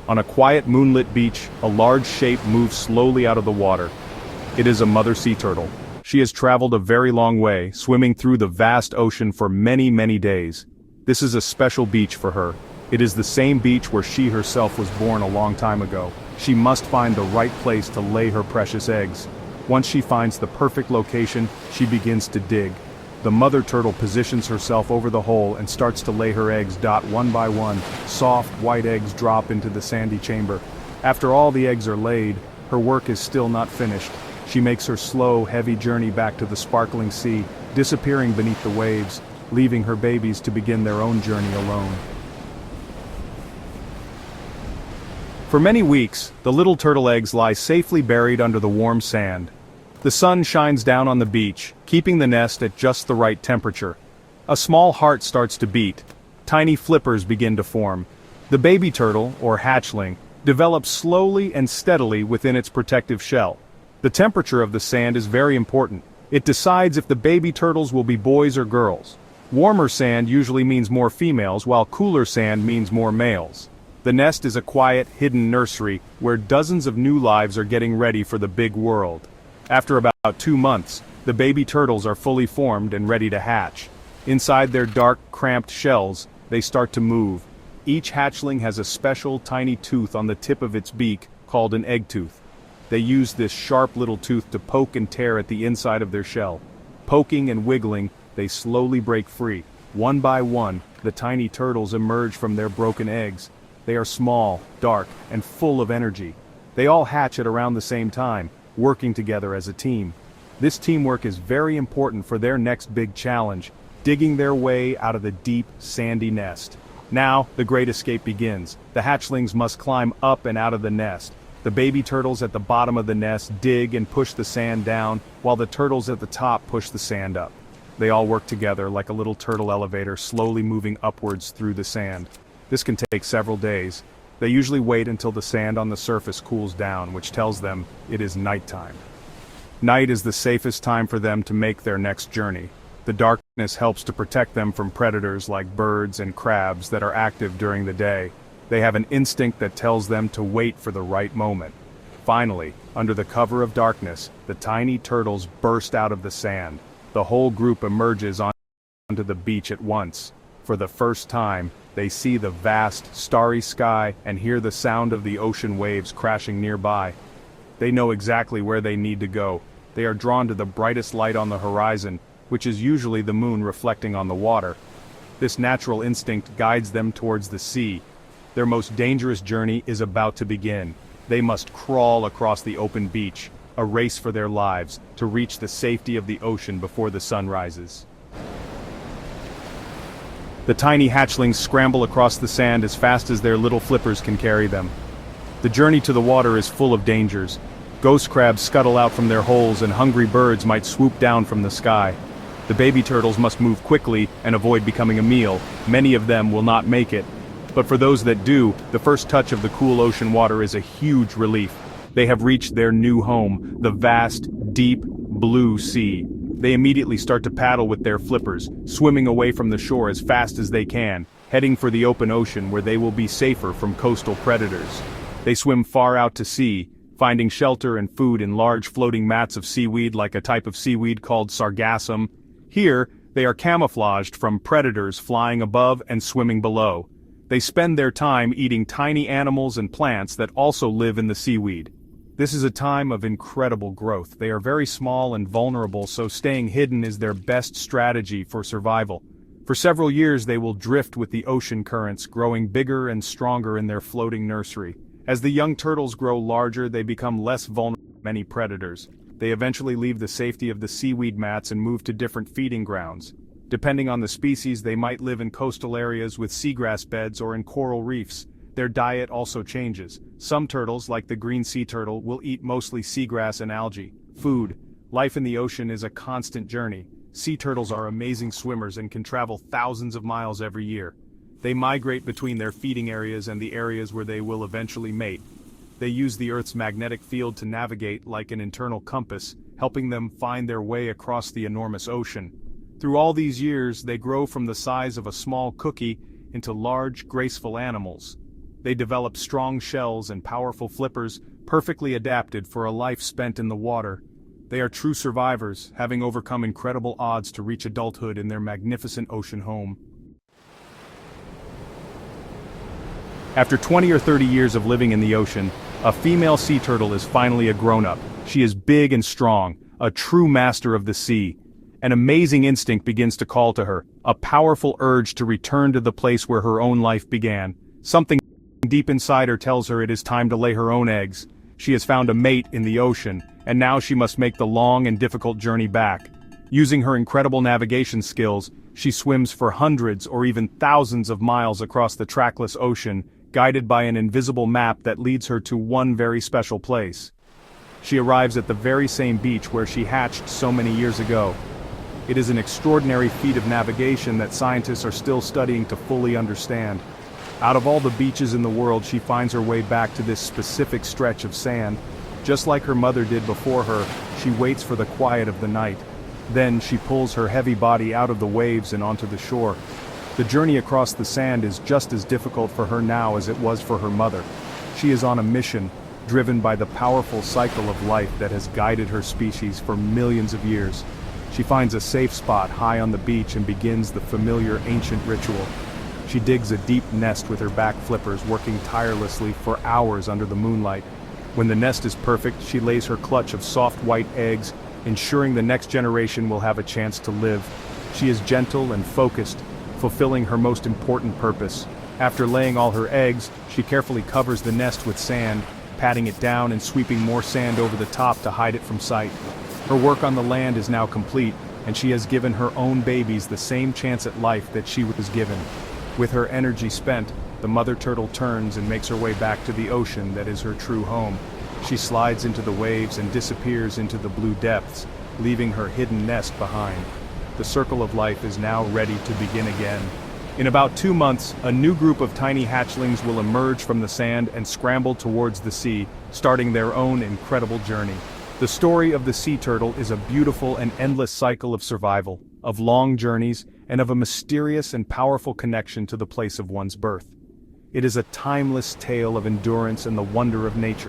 On a quiet moonlit beach, a large shape moves slowly out of the water. It is a mother sea turtle. She has traveled a very long way, swimming through the vast ocean for many, many days. This is a special beach for her. It is the same beach where she herself was born a long time ago. She must find the right place to lay her precious eggs. Once she finds the perfect location, she begins to dig. The mother turtle positions herself over the hole and starts to lay her eggs. One by one, soft, white eggs drop into the sandy chamber. After all the eggs are laid, her work is still not finished. She makes her slow, heavy journey back to the sparkling sea, disappearing beneath the waves, leaving her babies to begin their own journey alone. For many weeks, the little turtle eggs lie safely buried under the warm sand. The sun shines down on the beach, keeping the nest at just the right temperature. A small heart starts to beat. Tiny flippers begin to form. The baby turtle, or hatchling, develops slowly and steadily within its protective shell. The temperature of the sand is very important. It decides if the baby turtles will be boys or girls. Warmer sand usually means more females, while cooler sand means more males. The nest is a quiet, hidden nursery where dozens of new lives are getting ready for the big world. After about 2 months, the baby turtles are fully formed and ready to hatch. Inside their dark, cramped shells, they start to move. Each hatchling has a special tiny tooth on the tip of its beak called an egg tooth. They use this sharp little tooth to poke and tear at the inside of their shell. Poking and wiggling, they slowly break free. One by one, the tiny turtles emerge from their broken eggs. They are small, dark, and full of energy. They all hatch at around the same time, working together as a team. This teamwork is very important for their next big challenge, digging their way out of the deep, sandy nest. Now, the great escape begins. The hatchlings must climb up and out of the nest. The baby turtles at the bottom of the nest dig and push the sand down, while the turtles at the top push the sand up. They all work together like a little turtle elevator, slowly moving upwards through the sand. This can take several days. They usually wait until the sand on the surface cools down, which tells them it is nighttime. Night is the safest time for them to make their next journey. The darkness helps to protect them from predators like birds and crabs that are active during the day. They have an instinct that tells them to wait for the right moment. Finally, under the cover of darkness, the tiny turtles burst out of the sand. The whole group emerges onto the beach at once. For the first time, they see the vast, starry sky and hear the sound of the ocean waves crashing nearby. They know exactly where they need to go. They are drawn to the brightest light on the horizon, which is usually the moon reflecting on the water. This natural instinct guides them towards the sea. Their most dangerous journey is about to begin. They must crawl across the open beach, a race for their lives, to reach the safety of the ocean before the sun rises. The tiny hatchlings scramble across the sand as fast as their little flippers can carry them. The journey to the water is full of dangers. Ghost crabs scuttle out from their holes and hungry birds might swoop down from the sky. The baby turtles must move quickly and avoid becoming a meal. Many of them will not make it. But for those that do, the first touch of the cool ocean water is a huge relief. They have reached their new home, the vast, deep, blue sea. They immediately start to paddle with their flippers, swimming away from the shore as fast as they can, heading for the open ocean where they will be safer from coastal predators. They swim far out to sea, finding shelter and food in large floating mats of seaweed like a type of seaweed called sargassum. Here, they are camouflaged from predators flying above and swimming below. They spend their time eating tiny animals and plants that also live in the seaweed. This is a time of incredible growth. They are very small and vulnerable, so staying hidden is their best strategy for survival. For several years they will drift with the ocean currents, growing bigger and stronger in their floating nursery. As the young turtles grow larger, they become less vulnerable to many predators. They eventually leave the safety of the seaweed mats and move to different feeding grounds. Depending on the species, they might live in coastal areas with seagrass beds or in coral reefs. Their diet also changes. Some turtles, like the green sea turtle, will eat mostly seagrass and algae. Food. Life in the ocean is a constant journey. Sea turtles are amazing swimmers and can travel thousands of miles every year. They migrate between their feeding areas and the areas where they will eventually mate. They use the Earth's magnetic field to navigate like an internal compass, helping them find their way across the enormous ocean. Through all these years, they grow from the size of a small cookie into large, graceful animals. They develop strong shells and powerful flippers, perfectly adapted for a life spent in the water. They are true survivors, having overcome incredible odds to reach adulthood in their magnificent ocean home. After 20 or 30 years of living in the ocean, a female sea turtle is finally a grown-up. She is big and strong, a true master of the sea. An amazing instinct begins to call to her, a powerful urge to return to the place where her own life began. Something deep inside her tells her it is time to lay her own eggs. She has found a mate in the ocean, and now she must make the long and difficult journey back. Using her incredible navigation skills, she swims for hundreds or even thousands of miles across the trackless ocean, guided by an invisible map that leads her to one very special place. She arrives at the very same beach where she hatched so many years ago. It is an extraordinary feat of navigation that scientists are still studying to fully understand. Out of all the beaches in the world, she finds her way back to this specific stretch of sand. Just like her mother did before her, she waits for the quiet of the night. Then she pulls her heavy body out of the waves and onto the shore. The journey across the sand is just as difficult for her now as it was for her mother. She is on a mission, driven by the powerful cycle of life that has guided her species for millions of years. She finds a safe spot high on the beach and begins the familiar ancient ritual. She digs a deep nest with her back flippers, working tirelessly for hours under the moonlight. When the nest is perfect, she lays her clutch of soft white eggs, ensuring the next generation will have a chance to live. She is gentle and focused, fulfilling her most important purpose. After laying all her eggs, she carefully covers the nest with sand, patting it down and sweeping more sand over the top to hide it from sight. Her work on the land is now complete, and she has given her own babies the same chance at life that she was given. With her energy spent, the mother turtle turns and makes her way back to the ocean that is her true home. She slides into the waves and disappears into the blue depths, leaving her hidden nest behind. The circle of life is now ready to begin again. In about 2 months, a new group of tiny hatchlings will emerge from the sand and scramble towards the sea, starting their own incredible journey. The story of the sea turtle is a beautiful and endless cycle of survival, of long journeys, and of a mysterious and powerful connection to the place of one's birth. It is a timeless tale of endurance and the wonder of nature.